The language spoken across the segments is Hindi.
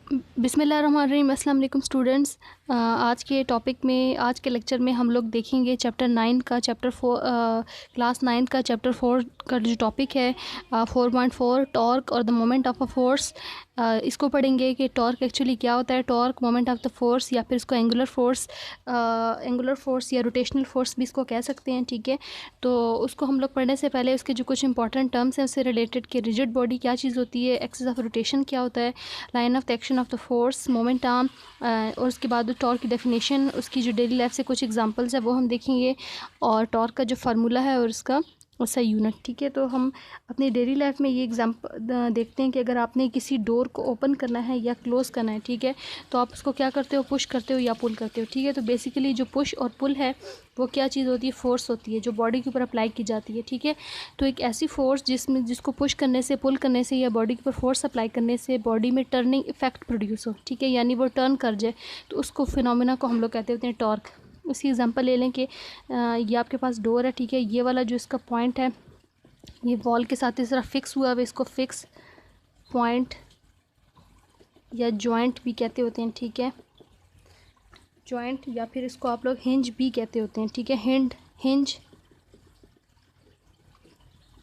बिस्मिल्लाहिर्रहमानिर्रहीम। अस्सलाम वालेकुम स्टूडेंट्स। आज के टॉपिक में, आज के लेक्चर में हम लोग देखेंगे चैप्टर 9 का क्लास 9 का चैप्टर 4 का जो टॉपिक है 4.4 टॉर्क और the moment of a force. इसको पढ़ेंगे कि टॉर्क एक्चुअली क्या होता है, torque moment of the force, या फिर इसको एंगुलर फोर्स या रोटेशनल फोर्स भी इसको कह सकते हैं। ठीक है, तो उसको हम लोग पढ़ने से पहले उसके जो कुछ इंपॉर्टेंट टर्म्स हैं उससे रिलेटेड कि रिजिड बॉडी क्या चीज़ होती है, एक्सिस ऑफ रोटेशन क्या होता है, line of the action of the force, moment arm, और उसके बाद टॉर्क की डेफिनेशन, उसकी जो डेली लाइफ से कुछ एग्जांपल्स है वो हम देखेंगे, और टॉर्क का जो फार्मूला है और उसका यूनिट। ठीक है, तो हम अपनी डेली लाइफ में ये एग्जांपल देखते हैं कि अगर आपने किसी डोर को ओपन करना है या क्लोज़ करना है, ठीक है, तो आप उसको क्या करते हो, पुश करते हो या पुल करते हो। ठीक है, तो बेसिकली जो पुश और पुल है वो क्या चीज़ होती है, फोर्स होती है जो बॉडी के ऊपर अप्लाई की जाती है। ठीक है, तो एक ऐसी फोर्स जिसको पुश करने से, पुल करने से या बॉडी के ऊपर फोर्स अप्लाई करने से बॉडी में टर्निंग इफेक्ट प्रोड्यूस हो, ठीक है, यानी वो टर्न कर जाए, तो उसको फिनोमेना को हम लोग कहते होते हैं टॉर्क। उसकी एग्जांपल ले लें कि ये आपके पास डोर है, ठीक है, ये वाला जो इसका पॉइंट है ये वॉल के साथ इस तरह फिक्स हुआ है, इसको फिक्स पॉइंट या जॉइंट भी कहते होते हैं। ठीक है, जॉइंट, या फिर इसको आप लोग हिंज भी कहते होते हैं। ठीक है,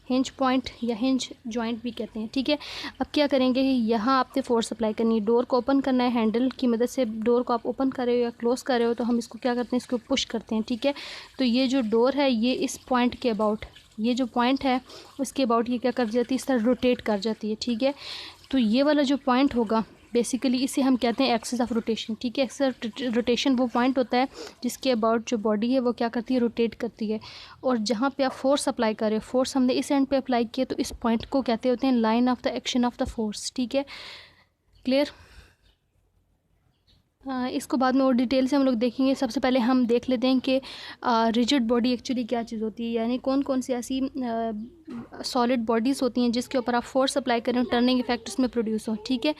हिंज पॉइंट या हिंज जॉइंट भी कहते हैं। ठीक है, अब क्या करेंगे, यहाँ आपने फोर्स अप्लाई करनी है, डोर को ओपन करना है, हैंडल की मदद से डोर को आप ओपन कर रहे हो या क्लोज़ कर रहे हो, तो हम इसको क्या करते हैं, इसको पुश करते हैं। ठीक है, तो ये जो डोर है ये इस पॉइंट के अबाउट, ये जो पॉइंट है उसके अबाउट ये क्या कर जाती है, इस तरह रोटेट कर जाती है। ठीक है, तो ये वाला जो पॉइंट होगा बेसिकली इसे हम कहते हैं एक्सिस ऑफ रोटेशन। ठीक है, एक्सिस ऑफ रोटेशन वो पॉइंट होता है जिसके अबाउट जो बॉडी है वो क्या करती है, रोटेट करती है, और जहाँ पे आप फोर्स अप्लाई कर रहे हो, फोर्स हमने इस एंड पे अप्लाई किया, तो इस पॉइंट को कहते होते हैं line of the action of the force. ठीक है, क्लियर। इसको बाद में और डिटेल से हम लोग देखेंगे। सबसे पहले हम देख लेते हैं कि रिजिड बॉडी एक्चुअली क्या चीज़ होती है, यानी कौन कौन सी ऐसी सॉलिड बॉडीज़ होती हैं जिसके ऊपर आप फोर्स अप्लाई करें, टर्निंग इफेक्ट उसमें प्रोड्यूस हो। ठीक है,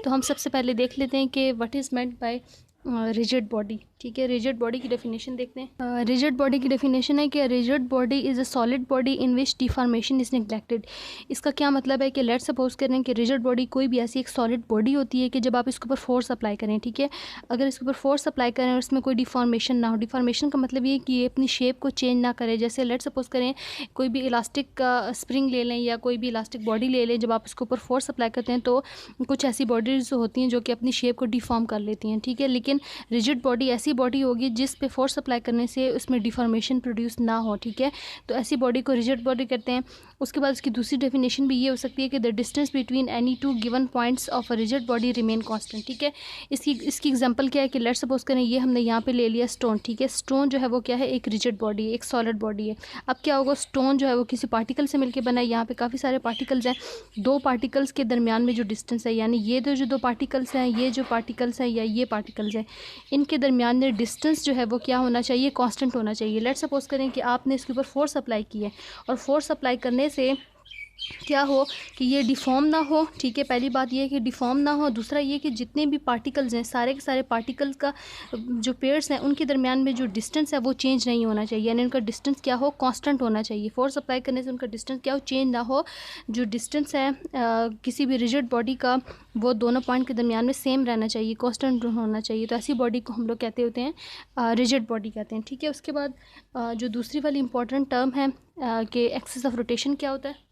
तो हम सबसे पहले देख लेते हैं कि what is meant by rigid body. ठीक है, रिजिड बॉडी की डेफिनेशन देखते हैं। रिजिड बॉडी की डेफिनेशन है कि rigid body is a solid body in which deformation is neglected. इसका क्या मतलब है कि लेट सपोज करें कि रिजिड बॉडी कोई भी ऐसी एक सॉलिड बॉडी होती है कि जब आप इसके ऊपर फोर्स अप्लाई करें, ठीक है, अगर इसके ऊपर फोर्स अप्लाई करें और इसमें कोई डिफॉर्मेशन ना हो, डिफॉर्मेशन का मतलब ये है कि ये अपनी शेप को चेंज ना करे। जैसे लेट सपोज करें कोई भी इलास्टिक का स्प्रिंग ले लें या कोई भी इलास्टिक बॉडी ले लें, जब आप इसके ऊपर फोर्स अप्लाई करते हैं तो कुछ ऐसी बॉडीज होती हैं जो कि अपनी शेप को डिफॉर्म कर लेती हैं। ठीक है, लेकिन रिजिड बॉडी ऐसी बॉडी होगी जिस पे फोर्स अप्लाई करने से उसमें डिफॉर्मेशन प्रोड्यूस ना हो। ठीक है, तो ऐसी बॉडी को रिजिड बॉडी कहते हैं। उसके बाद उसकी दूसरी डेफिनेशन भी ये हो सकती है कि the distance between any two given points of a rigid body remain constant. ठीक है, इसकी एग्जांपल क्या है कि लेट सपोज करें ये हमने यहाँ पे ले लिया स्टोन। ठीक है, स्टोन जो है वो क्या है, एक रिजिड बॉडी है, एक सॉलिड बॉडी है। अब क्या होगा, स्टोन जो है वो किसी पार्टिकल से मिलकर बना है, यहाँ पे काफ़ी सारे पार्टिकल्स हैं, दो पार्टिकल्स के दरमियान में जो डिस्टेंस है, यानी ये जो दो पार्टिकल्स हैं, ये जो पार्टिकल्स हैं या ये पार्टिकल्स हैं, इनके दरमियान में डिस्टेंस जो है वो क्या होना चाहिए, कांस्टेंट होना चाहिए। लेट सपोज करें कि आपने इसके ऊपर फोर्स अप्लाई की है और फोर्स अप्लाई करने से क्या हो कि ये डिफॉर्म ना हो। ठीक है, पहली बात ये है कि डिफॉर्म ना हो, दूसरा ये कि जितने भी पार्टिकल्स हैं सारे के सारे पार्टिकल्स का जो पेयर्स हैं उनके दरमियान में जो डिस्टेंस है वो चेंज नहीं होना चाहिए, यानी उनका डिस्टेंस क्या हो, कांस्टेंट होना चाहिए। फोर्स अप्लाई करने से उनका डिस्टेंस क्या हो, चेंज ना हो। जो डिस्टेंस है किसी भी रिजिड बॉडी का वो दोनों पॉइंट के दरमियान में सेम रहना चाहिए, कांस्टेंट होना चाहिए, तो ऐसी बॉडी को हम लोग कहते होते हैं रिजिड बॉडी कहते हैं। ठीक है, उसके बाद जो दूसरी वाली इंपॉर्टेंट टर्म है कि एक्सिस ऑफ रोटेशन क्या होता है।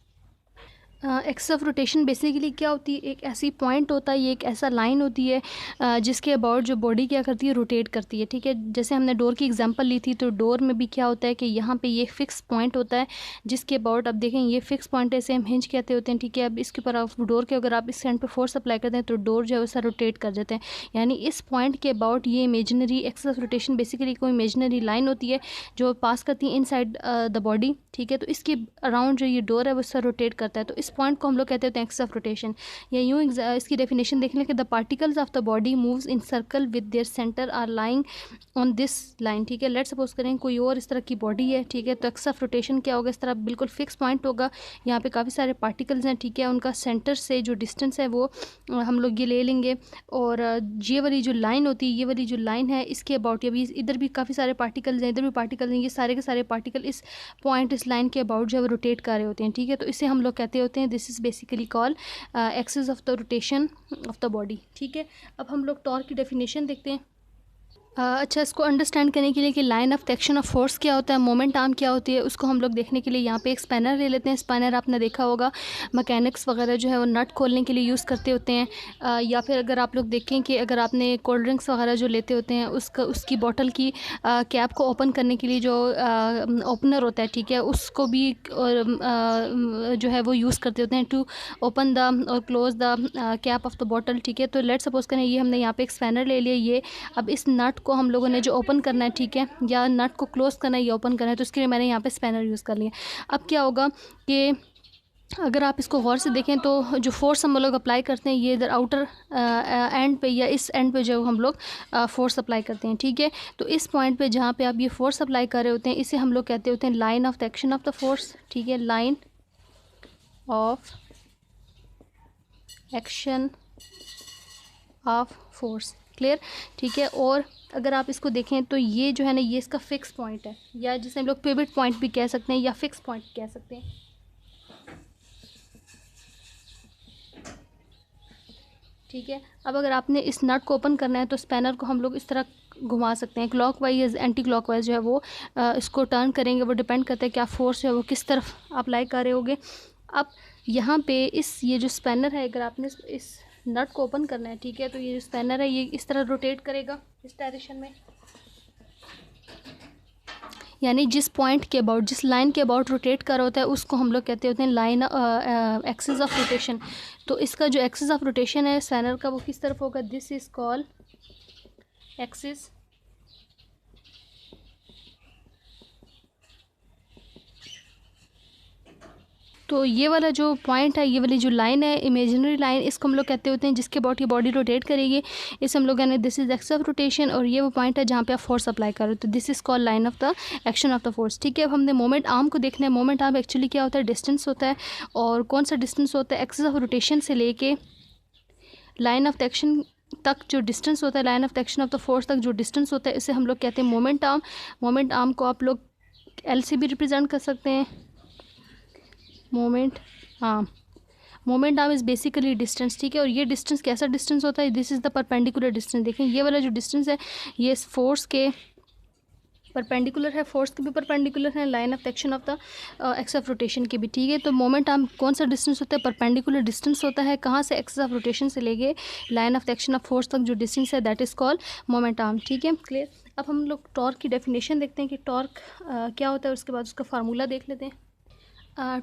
एक्सिस ऑफ रोटेशन बेसिकली क्या होती है, एक ऐसी पॉइंट होता है, ये एक ऐसा लाइन होती है जिसके अबाउट जो बॉडी क्या करती है, रोटेट करती है। ठीक है, जैसे हमने डोर की एग्जांपल ली थी, तो डोर में भी क्या होता है कि यहाँ पे ये फिक्स पॉइंट होता है जिसके अबाउट, अब देखें ये फिक्स पॉइंट ऐसे हम हिंज कहते होते हैं। ठीक है, अब इसके ऊपर आप डोर के अगर आप इस एंड पे फोर्स अप्लाई करते हैं तो डोर जो है वैसा रोटेट कर जाते हैं, यानी इस पॉइंट के अबाउट ये imaginary axis of rotation basically कोई इमेजनरी लाइन होती है जो पास करती है इनसाइड द बॉडी। ठीक है, तो इसके अराउंड जो ये डोर है वो उससे रोटेट करता है, तो इस पॉइंट को हम लोग कहते हैं एक्सिस ऑफ रोटेशन। या यूँ इसकी डेफिनेशन देख लें कि the particles of the body moves in circle with their centre are lying on this line. ठीक है, लेट सपोज करें कोई और इस तरह की बॉडी है। ठीक है, तो एक्सिस ऑफ रोटेशन क्या होगा, इस तरह बिल्कुल फिक्स पॉइंट होगा, यहाँ पे काफ़ी सारे पार्टिकल्स हैं। ठीक है, उनका सेंटर से जो डिस्टेंस है वो हम लोग ये ले लेंगे, और ये वाली जो लाइन होती है, ये वाली जो लाइन है इसके अबाउट, ये भी इधर भी काफ़ी सारे पार्टिकल्स हैं, इधर भी पार्टिकल्स हैं, ये सारे के सारे पार्टिकल इस पॉइंट, इस लाइन के अबाउट जो है वो रोटेट कर रहे होते हैं। ठीक है, तो इसे हम लोग कहते होते हैं हैं, this is basically call axis of the rotation of the body. ठीक है, अब हम लोग टॉर्क की डेफिनेशन देखते हैं। अच्छा, इसको अंडरस्टैंड करने के लिए कि line of action of force क्या होता है, मोमेंट आर्म क्या होती है, उसको हम लोग देखने के लिए यहाँ पे एक स्पैनर ले लेते हैं। स्पैनर आपने देखा होगा मैकेनिक्स वगैरह जो है वो नट खोलने के लिए यूज़ करते होते हैं, या फिर अगर आप लोग देखें कि अगर आपने कोल्ड ड्रिंक्स वगैरह जो लेते होते हैं उसकी बॉटल की कैप को ओपन करने के लिए जो ओपनर होता है, ठीक है, उसको भी जो है वो यूज़ करते होते हैं टू ओपन द और close the cap of the bottle. ठीक है, तो लेट सपोज करें ये हमने यहाँ पे एक स्पैनर ले लिया, ये अब इस नट को हम लोगों ने जो ओपन करना है, ठीक है, या नट को क्लोज़ करना है या ओपन करना है, तो इसके लिए मैंने यहाँ पे स्पैनर यूज़ कर लिया। अब क्या होगा कि अगर आप इसको गौर से देखें तो जो फोर्स हम लोग अप्लाई करते हैं, ये इधर आउटर एंड पे या इस एंड पे जो हम लोग फोर्स अप्लाई करते हैं। ठीक है, तो इस पॉइंट पे जहाँ पे आप ये फोर्स अप्लाई कर रहे होते हैं, इसे हम लोग कहते होते हैं line of the action of the force. ठीक है, line of action of force, clear. ठीक है, और अगर आप इसको देखें तो ये जो है ना, ये इसका फिक्स पॉइंट है, या जिसे हम लोग पिवट पॉइंट भी कह सकते हैं या फिक्स पॉइंट कह सकते हैं। ठीक है, अब अगर आपने इस नट को ओपन करना है तो स्पैनर को हम लोग इस तरह घुमा सकते हैं, क्लॉकवाइज एंटी क्लॉकवाइज जो है वो इसको टर्न करेंगे, वो डिपेंड करता है कि आप फोर्स जो है वो किस तरफ अप्लाई कर रहे होगे। अब यहाँ पे ये जो स्पैनर है, अगर आपने इस नट को ओपन करना है, ठीक है, तो ये जो स्पैनर है ये इस तरह रोटेट करेगा इस डायरेक्शन में, यानी जिस पॉइंट के अबाउट, जिस लाइन के अबाउट रोटेट कर रहा होता है उसको हम लोग कहते होते हैं लाइन एक्सिस ऑफ रोटेशन। तो इसका जो एक्सिस ऑफ रोटेशन है स्पैनर का, वो किस तरफ होगा, दिस इज़ कॉल्ड एक्सिस तो ये वाला जो पॉइंट है, ये वाली जो लाइन है, इमेजिनरी लाइन, इसको हम लोग कहते होते हैं जिसके अबाउट ये बॉडी रोटेट करेगी, इसे हम लोग कहते हैं this is axis of rotation, और ये वो पॉइंट है जहाँ पे आप फोर्स अप्लाई कर रहे हो, तो this is called line of the action of the force. ठीक है, अब हमने मोमेंट आर्म को देखना है। मोमेंट आर्म एक्चुअली क्या होता है, डिस्टेंस होता है, और कौन सा डिस्टेंस होता है, एक्सिस ऑफ रोटेशन से लेके लाइन ऑफ द एक्शन तक जो डिस्टेंस होता है, line of the action of the force तक जो डिस्टेंस होता है, इसे हम लोग कहते हैं मोमेंट आर्म। मोमेंट आर्म को आप लोग एल से भी रिप्रेजेंट कर सकते हैं, moment arm. Moment arm is basically distance. ठीक है, और ये डिस्टेंस कैसा डिस्टेंस होता है, this is the perpendicular distance. देखें ये वाला जो डिस्टेंस है ये फोर्स के परपेंडिकुलर है, फोर्स के भी परपेंडिकुलर है, line of action of the axis of rotation के भी। ठीक है, तो मोमेंट आर्म कौन सा डिस्टेंस होता है, परपेंडिकुलर डिस्टेंस होता है, कहाँ से, एक्सिस ऑफ रोटेशन से लेके line of action of force तक जो डिस्टेंस है that is called moment arm. ठीक है, क्लियर। अब हम लोग टॉर्क की डेफिनेशन देखते हैं कि टॉर्क क्या होता है, उसके बाद उसका फार्मूला देख लेते हैं।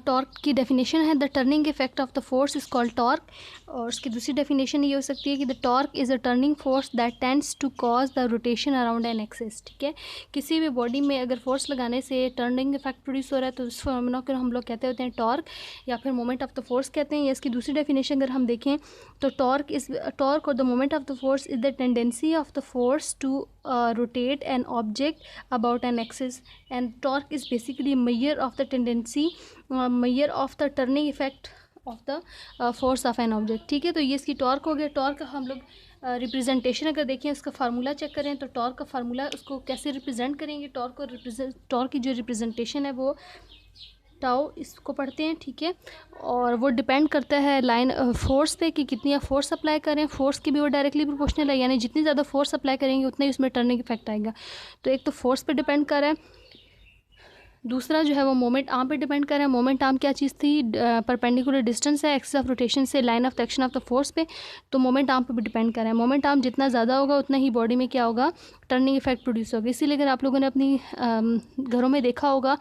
टॉर्क की डेफिनेशन है the turning effect of the force is called torque, और उसकी दूसरी डेफिनेशन ये हो सकती है कि the torque is a turning force that tends to cause the rotation around an axis. ठीक है, किसी भी बॉडी में अगर फोर्स लगाने से टर्निंग इफेक्ट प्रोड्यूस हो रहा है तो उस फिनोमेना को हम लोग कहते होते हैं टॉर्क, या फिर मोमेंट ऑफ द फोर्स कहते हैं। या इसकी दूसरी डेफिनेशन अगर हम देखें तो टॉर्क और the moment of the force is the tendency of the force to rotate an object about an axis, and torque is basically measure of the tendency, measure of the turning effect of the force of an object। ठीक है, तो ये इसकी टॉर्क हो गया। टॉर्क का हम लोग रिप्रेजेंटेशन अगर देखें, उसका फार्मूला चेक करें तो टॉर्क का फार्मूला उसको कैसे रिप्रेजेंट करेंगे, टॉर्क की जो रिप्रेजेंटेशन है वो टाउ इसको पढ़ते हैं। ठीक है, और वो डिपेंड करता है लाइन फोर्स पे कि कितनी आप फोर्स अप्लाई करें। फोर्स की भी वो डायरेक्टली प्रोपोर्शनल है, यानी जितनी ज़्यादा फोर्स अप्लाई करेंगे उतना ही उसमें टर्निंग इफेक्ट आएगा। तो एक तो फोर्स पे डिपेंड कर रहा है, दूसरा जो है वो मोमेंट आर्म पे डिपेंड कर रहा है। मोमेंट आर्म क्या चीज़ थी, परपेंडिकुलर डिस्टेंस है एक्सिस ऑफ रोटेशन से line of action of the force पे, तो मोमेंट आर्म पे भी डिपेंड कर रहा है। मोमेंट आर्म जितना ज़्यादा होगा उतना ही बॉडी में क्या होगा, टर्निंग इफेक्ट प्रोड्यूस होगा। इसीलिए अगर आप लोगों ने अपनी घरों में देखा होगा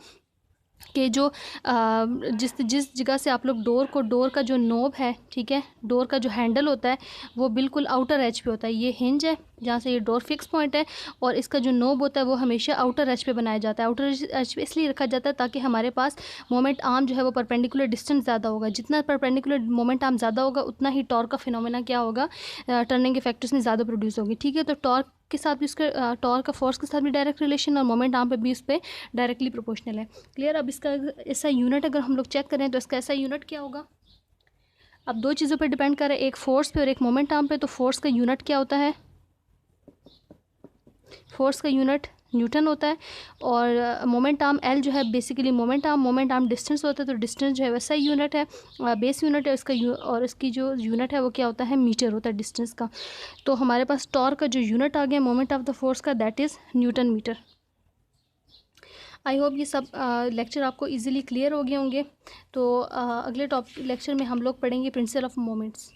कि जो जिस जगह से आप लोग डोर का जो नोब है, ठीक है, डोर का जो हैंडल होता है वो बिल्कुल आउटर एज पे होता है। ये हिंज है जहाँ से ये डोर फिक्स पॉइंट है, और इसका जो नोब होता है वो हमेशा आउटर एज पे बनाया जाता है। आउटर एज पे इसलिए रखा जाता है ताकि हमारे पास मोमेंट आर्म जो है वो परपेंडिकुलर डिस्टेंस ज़्यादा होगा। जितना परपेंडिकुलर मोमेंट आर्म ज़्यादा होगा उतना ही टॉर्क का फिनोमेना क्या होगा, टर्निंग इफेक्ट उसमें ज़्यादा प्रोड्यूस होगी। ठीक है, तो टॉर्क के साथ भी इसका टॉर्क का फोर्स के साथ भी डायरेक्ट रिलेशन, और मोमेंट आर्म पे भी उस पर डायरेक्टली प्रोपोर्शनल है। क्लियर। अब इसका ऐसा यूनिट अगर हम लोग चेक करें तो इसका ऐसा यूनिट क्या होगा, अब दो चीज़ों पे डिपेंड कर रहा है, एक फोर्स पे और एक मोमेंट आर्म पे। तो फोर्स का यूनिट क्या होता है, फोर्स का यूनिट न्यूटन होता है। और मोमेंट आर्म एल जो है बेसिकली मोमेंट आर्म डिस्टेंस होता है, तो डिस्टेंस जो है वैसा ही यूनिट है, बेस यूनिट है इसका और इसकी जो यूनिट है वो क्या होता है, मीटर होता है डिस्टेंस का। तो हमारे पास टॉर्क का जो यूनिट आ गया मोमेंट ऑफ द फोर्स का, that is newton metre. I hope ये सब लेक्चर आपको इजीली क्लियर हो गए होंगे। तो अगले लेक्चर में हम लोग पढ़ेंगे प्रिंसिपल ऑफ मोमेंट्स।